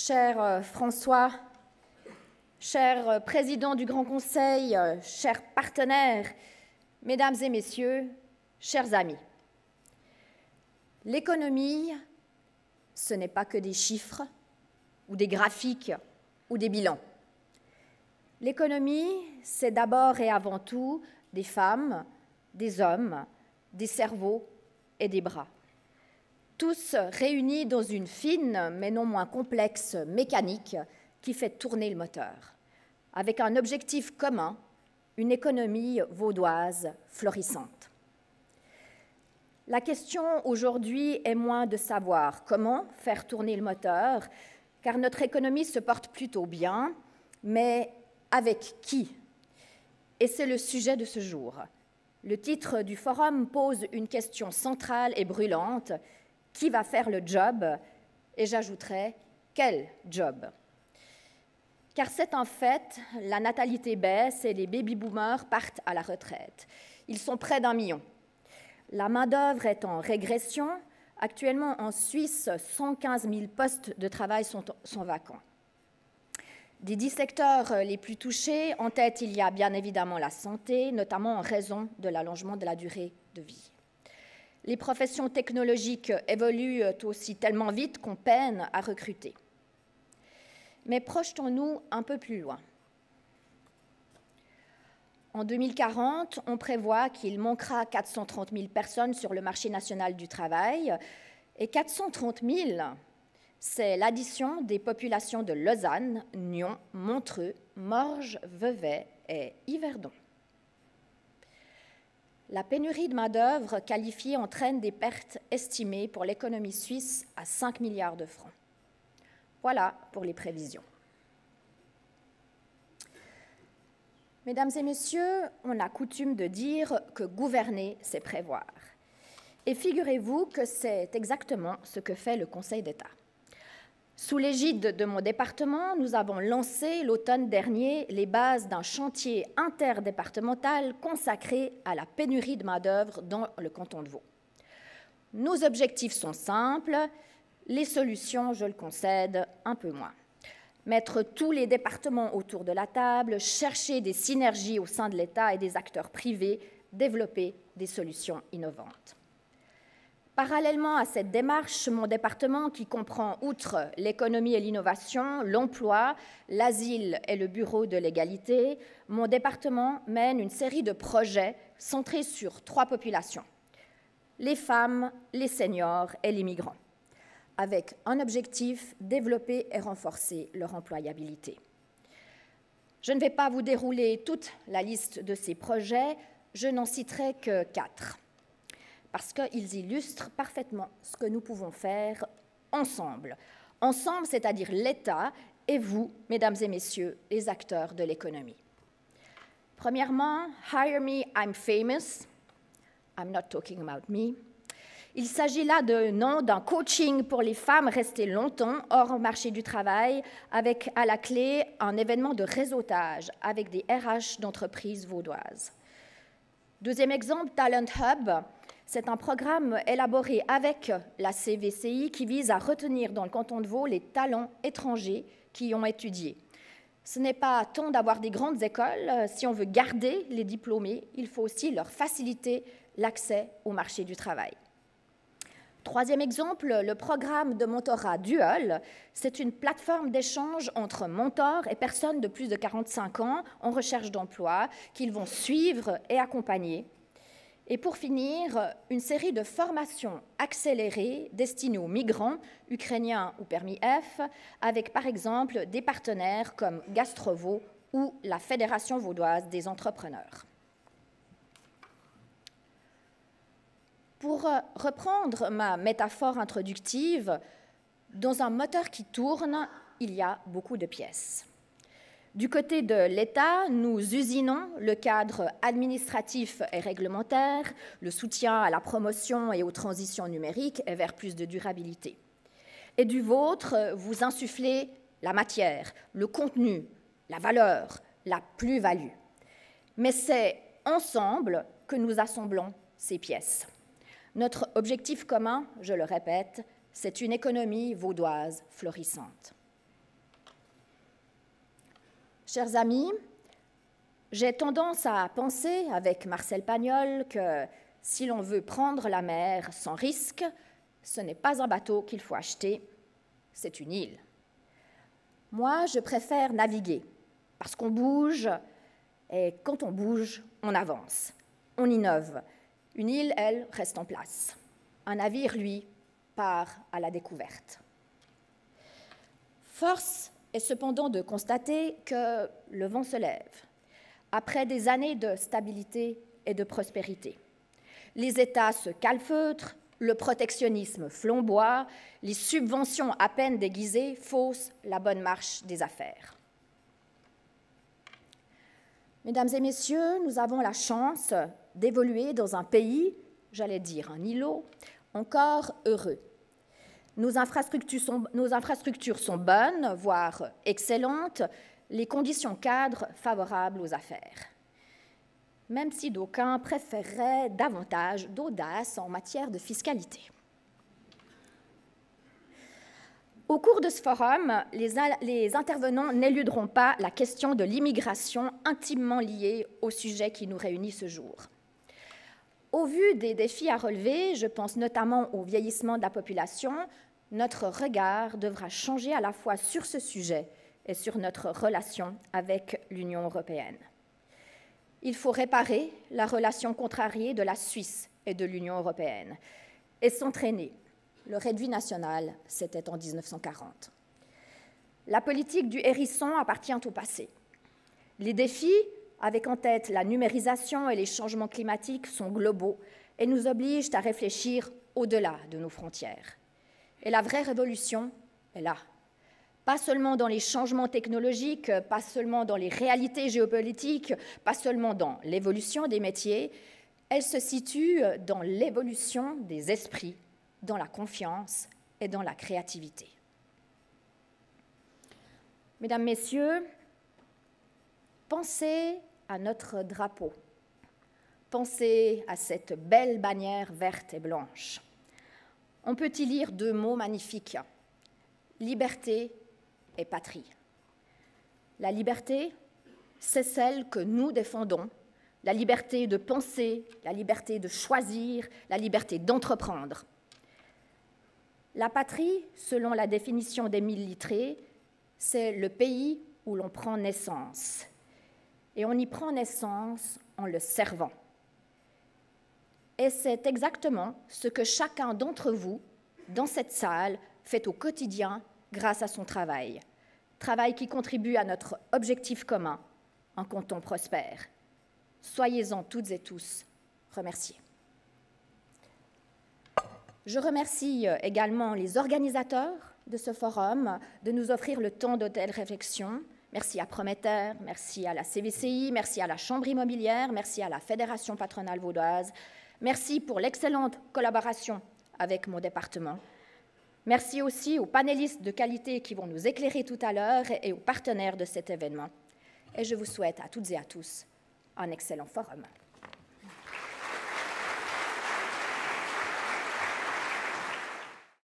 Cher François, cher président du Grand Conseil, chers partenaires, mesdames et messieurs, chers amis, l'économie, ce n'est pas que des chiffres ou des graphiques ou des bilans. L'économie, c'est d'abord et avant tout des femmes, des hommes, des cerveaux et des bras. Tous réunis dans une fine, mais non moins complexe mécanique qui fait tourner le moteur, avec un objectif commun, une économie vaudoise florissante. La question aujourd'hui est moins de savoir comment faire tourner le moteur, car notre économie se porte plutôt bien, mais avec qui? Et c'est le sujet de ce jour. Le titre du forum pose une question centrale et brûlante. Qui va faire le job? Et j'ajouterais, quel job? Car c'est un fait, la natalité baisse et les baby-boomers partent à la retraite. Ils sont près d'1 million. La main-d'œuvre est en régression. Actuellement, en Suisse, 115 000 postes de travail sont vacants. Des 10 secteurs les plus touchés, en tête, il y a bien évidemment la santé, notamment en raison de l'allongement de la durée de vie. Les professions technologiques évoluent aussi tellement vite qu'on peine à recruter. Mais projetons-nous un peu plus loin. En 2040, on prévoit qu'il manquera 430 000 personnes sur le marché national du travail. Et 430 000, c'est l'addition des populations de Lausanne, Nyon, Montreux, Morges, Vevey et Yverdon. La pénurie de main-d'œuvre qualifiée entraîne des pertes estimées pour l'économie suisse à 5 milliards de francs. Voilà pour les prévisions. Mesdames et messieurs, on a coutume de dire que gouverner, c'est prévoir. Et figurez-vous que c'est exactement ce que fait le Conseil d'État. Sous l'égide de mon département, nous avons lancé l'automne dernier les bases d'un chantier interdépartemental consacré à la pénurie de main-d'œuvre dans le canton de Vaud. Nos objectifs sont simples, les solutions, je le concède, un peu moins. Mettre tous les départements autour de la table, chercher des synergies au sein de l'État et des acteurs privés, développer des solutions innovantes. Parallèlement à cette démarche, mon département, qui comprend, outre l'économie et l'innovation, l'emploi, l'asile et le bureau de l'égalité, mon département mène une série de projets centrés sur 3 populations, les femmes, les seniors et les migrants, avec un objectif, développer et renforcer leur employabilité. Je ne vais pas vous dérouler toute la liste de ces projets, je n'en citerai que 4. Parce qu'ils illustrent parfaitement ce que nous pouvons faire ensemble. Ensemble, c'est-à-dire l'État et vous, mesdames et messieurs, les acteurs de l'économie. Premièrement, Hire Me, I'm Famous. I'm not talking about me. Il s'agit là d'un coaching pour les femmes restées longtemps hors marché du travail, avec à la clé un événement de réseautage avec des RH d'entreprises vaudoises. Deuxième exemple, Talent Hub. C'est un programme élaboré avec la CVCI qui vise à retenir dans le canton de Vaud les talents étrangers qui y ont étudié. Ce n'est pas tant d'avoir des grandes écoles, si on veut garder les diplômés, il faut aussi leur faciliter l'accès au marché du travail. Troisième exemple, le programme de mentorat Dual. C'est une plateforme d'échange entre mentors et personnes de plus de 45 ans en recherche d'emploi qu'ils vont suivre et accompagner. Et pour finir, une série de formations accélérées destinées aux migrants, ukrainiens ou permis F, avec par exemple des partenaires comme Gastrovo ou la Fédération vaudoise des entrepreneurs. Pour reprendre ma métaphore introductive, dans un moteur qui tourne, il y a beaucoup de pièces. Du côté de l'État, nous usinons le cadre administratif et réglementaire, le soutien à la promotion et aux transitions numériques et vers plus de durabilité. Et du vôtre, vous insufflez la matière, le contenu, la valeur, la plus-value. Mais c'est ensemble que nous assemblons ces pièces. Notre objectif commun, je le répète, c'est une économie vaudoise florissante. Chers amis, j'ai tendance à penser, avec Marcel Pagnol, que si l'on veut prendre la mer sans risque, ce n'est pas un bateau qu'il faut acheter, c'est une île. Moi, je préfère naviguer, parce qu'on bouge, et quand on bouge, on avance, on innove. Une île, elle, reste en place. Un navire, lui, part à la découverte. Force est cependant de constater que le vent se lève, après des années de stabilité et de prospérité. Les États se calfeutrent, le protectionnisme flamboie, les subventions à peine déguisées faussent la bonne marche des affaires. Mesdames et messieurs, nous avons la chance d'évoluer dans un pays, j'allais dire un îlot, encore heureux. Nos infrastructures sont bonnes, voire excellentes, les conditions cadres favorables aux affaires. Même si d'aucuns préféreraient davantage d'audace en matière de fiscalité. Au cours de ce forum, les intervenants n'éluderont pas la question de l'immigration intimement liée au sujet qui nous réunit ce jour. Au vu des défis à relever, je pense notamment au vieillissement de la population, notre regard devra changer à la fois sur ce sujet et sur notre relation avec l'Union européenne. Il faut réparer la relation contrariée de la Suisse et de l'Union européenne et s'entraîner. Le réduit national, c'était en 1940. La politique du hérisson appartient au passé. Les défis, avec en tête la numérisation et les changements climatiques, sont globaux et nous obligent à réfléchir au-delà de nos frontières. Et la vraie révolution est là. Pas seulement dans les changements technologiques, pas seulement dans les réalités géopolitiques, pas seulement dans l'évolution des métiers, elle se situe dans l'évolution des esprits, dans la confiance et dans la créativité. Mesdames, Messieurs, pensez à notre drapeau, pensez à cette belle bannière verte et blanche. On peut y lire deux mots magnifiques, liberté et patrie. La liberté, c'est celle que nous défendons, la liberté de penser, la liberté de choisir, la liberté d'entreprendre. La patrie, selon la définition d'Émile Littré, c'est le pays où l'on prend naissance. Et on y prend naissance en le servant. Et c'est exactement ce que chacun d'entre vous, dans cette salle, fait au quotidien grâce à son travail. Travail qui contribue à notre objectif commun, un canton prospère. Soyez-en toutes et tous remerciés. Je remercie également les organisateurs de ce forum de nous offrir le temps de telle réflexion. Merci à Prométhée, merci à la CVCI, merci à la Chambre immobilière, merci à la Fédération patronale vaudoise. Merci pour l'excellente collaboration avec mon département. Merci aussi aux panélistes de qualité qui vont nous éclairer tout à l'heure et aux partenaires de cet événement. Et je vous souhaite à toutes et à tous un excellent forum.